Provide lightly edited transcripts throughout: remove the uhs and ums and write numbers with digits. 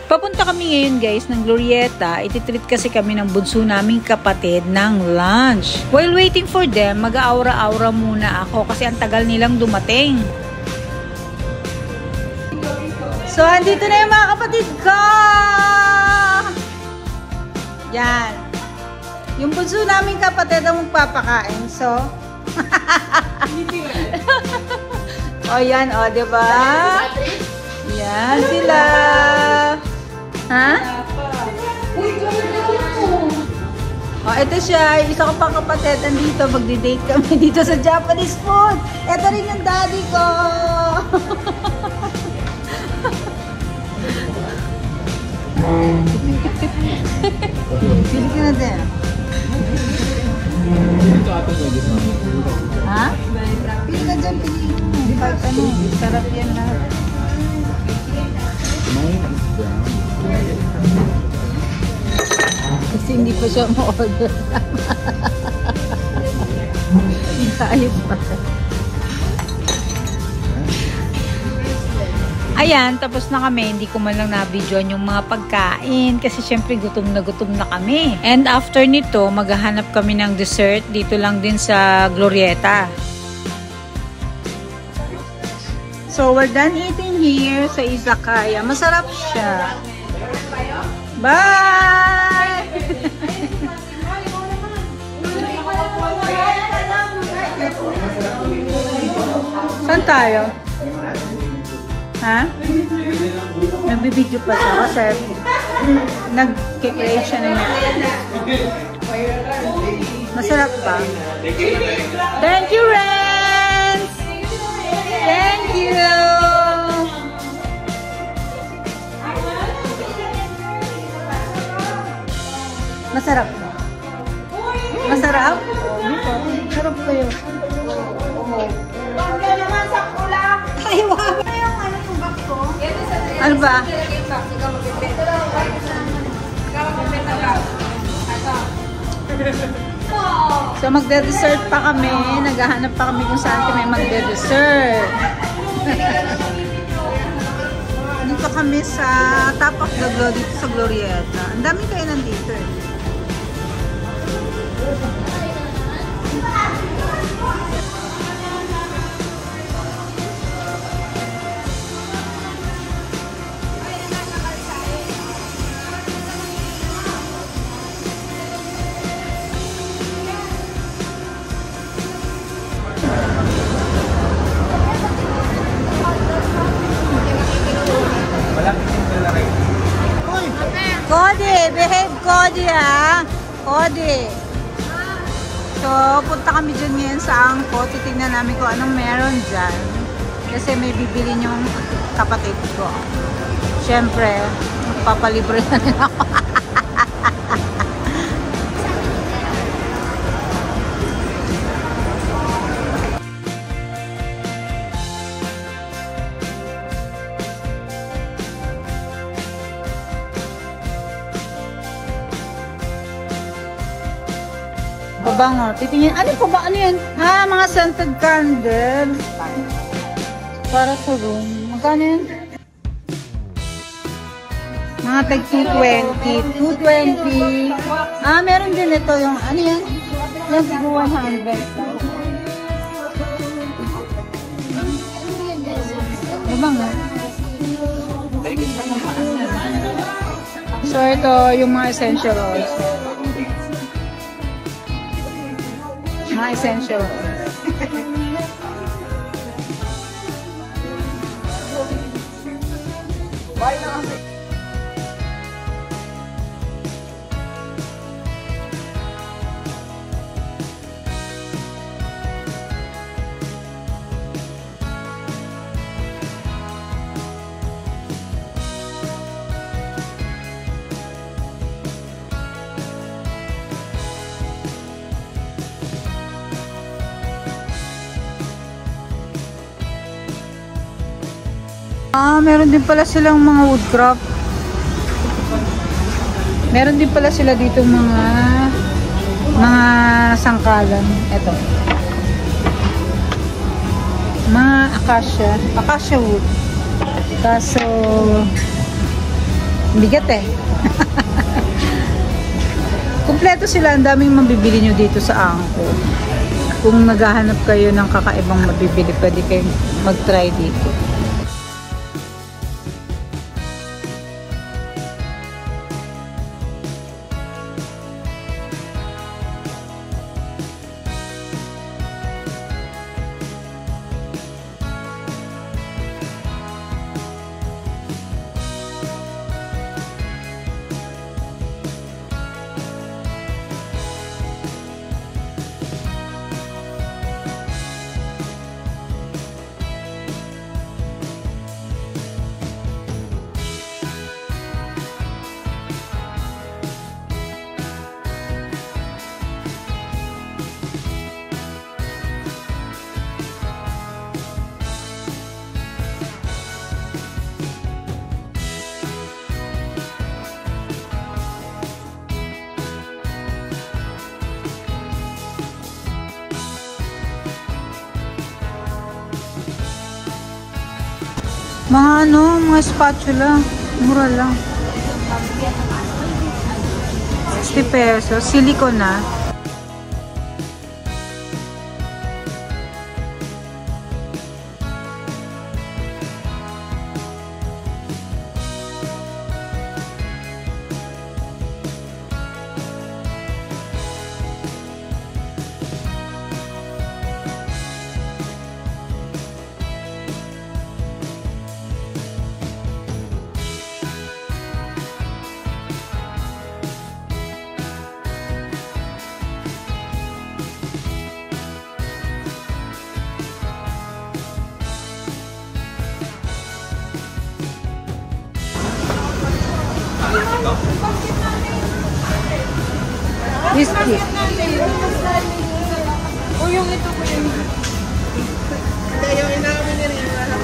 Papunta kami ngayon guys ng Glorieta. Ititreat kasi kami ng bunso naming kapatid ng lunch. While waiting for them, mag-aura-aura muna ako kasi ang tagal nilang dumating. So, andito na yung mga kapatid ko! Yan. Yung bunso naming kapatid ang magpapakain. So, o yan, o, diba? Yan sila. Ha? O, ito siya. Isa ko pang kapatid. Nandito, magdi-date kami dito sa Japanese food. Ito rin yung daddy ko. Pili ka na din. Ha? Pili ka dyan, pili. Kahit ano, sarap yan lahat. Kasi hindi pa siya ma-order. Ayos pa. Ayan, tapos na kami. Hindi ko man lang na-videoan yung mga pagkain kasi syempre gutom na kami. And after nito, maghahanap kami ng dessert dito lang din sa Glorieta. So, we're done eating here sa izakaya. Masarap siya. Bye! Saan tayo? Ha? Nagbibideo pa siya kasi nag-create siya ng masarap pa. Thank you, Renz! Thank you! Masarap. Masarap? Masarap kayo. Huwag ka naman sa kulak! Ay, wag! Ano ba? So magde-dessert pa kami. Naghahanap pa kami kung saan kami magde-dessert. Dito kami sa top of the glow dito sa Glorieta. Ang dami kayo nandito eh. Cody, behave Cody ha. Cody. So, punta kami dyan ngayon sa Angkot. Titignan namin kung anong meron dyan. Kasi may bibilin yung kapatid ko. Siyempre, papalibre na rin ako. Pabango. Titingin. Ano po ba? Ano yan? Ha? Mga scented candles. Para sa room. Magkano yan? Mga tag 220. 220. Ah, meron din ito yung ano yan? Yan siguro 100. Pabango. So, ito yung mga essential oils. Mga essential. Ah, meron din pala silang mga woodcraft. Meron din pala sila dito mga sangkalan. Ito. Mga acacia wood. Kaso Bigat eh. Kumpleto sila. Ang daming mabibili nyo dito sa Angko. Kung naghahanap kayo ng kakaibang mabibili, pwede kayong mag-try dito. Mga spatula, mura lang. 60 pesos, silicone na. Whiskey. O yung ito ko yung... Hindi, yung inamin nila yung alam.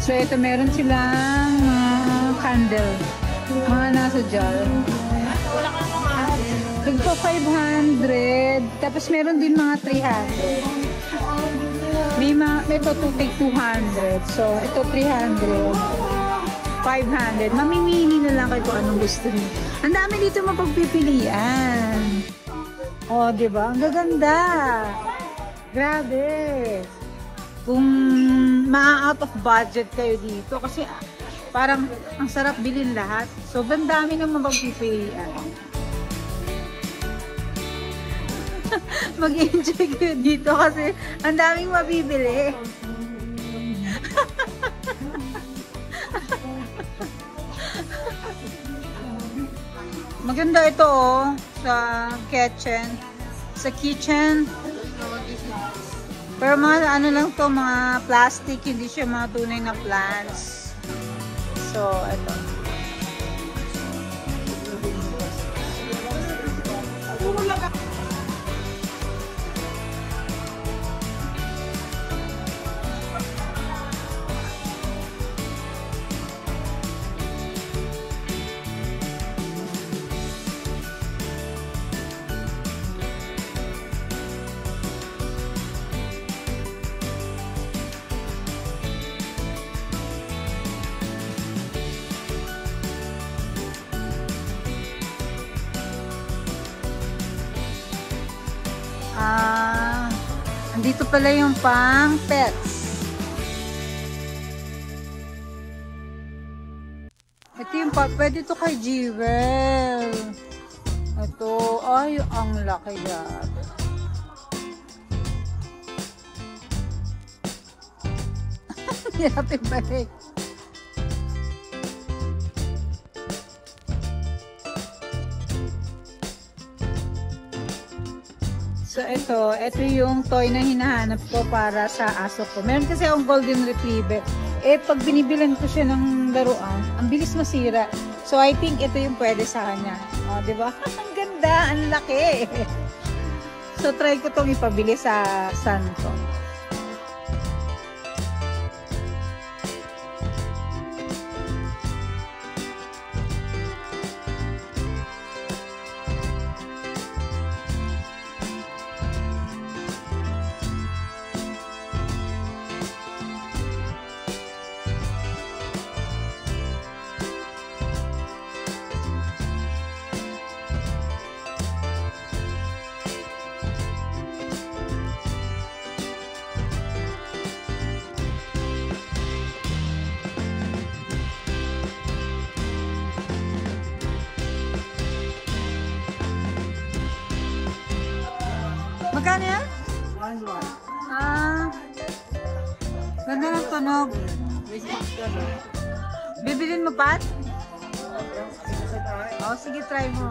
So ito meron silang candle. Mga nasa jar. Nagpo 500. Tapos meron din mga 300. May ito take 200. So ito 300. 500. Mamimili na lang kayo kung anong gusto niyo. Ang dami dito mapagpipilian. Oh, di ba? Ang gaganda. Grabe. Kung ma-out of budget kayo dito kasi parang ang sarap bilhin lahat. So, ang dami ng mapagpipilian. Mag-enjoy kayo dito kasi ang daming mabibili. Maganda ito oh, sa kitchen. Pero mga ano lang to, mga plastic, hindi siya mga tunay na plants. So, ito. Andito pala yung pang pets. Ito yung pwede to kay Jewel. Ito, ay, ang laki yan. Hirap ibalik. So, ito yung toy na hinahanap ko para sa aso ko. Meron kasi akong golden retriever. Pag binibilan ko siya ng laruan, ang bilis masira. So, I think ito yung pwede sa kanya. O, diba? Ang ganda, ang laki. So, try ko tong ipabili sa son ko. Magkano yan? 1-1. Ah. Ganda ng tunog. Bibilin mo, Pat? Sige, Oh, sige, try mo.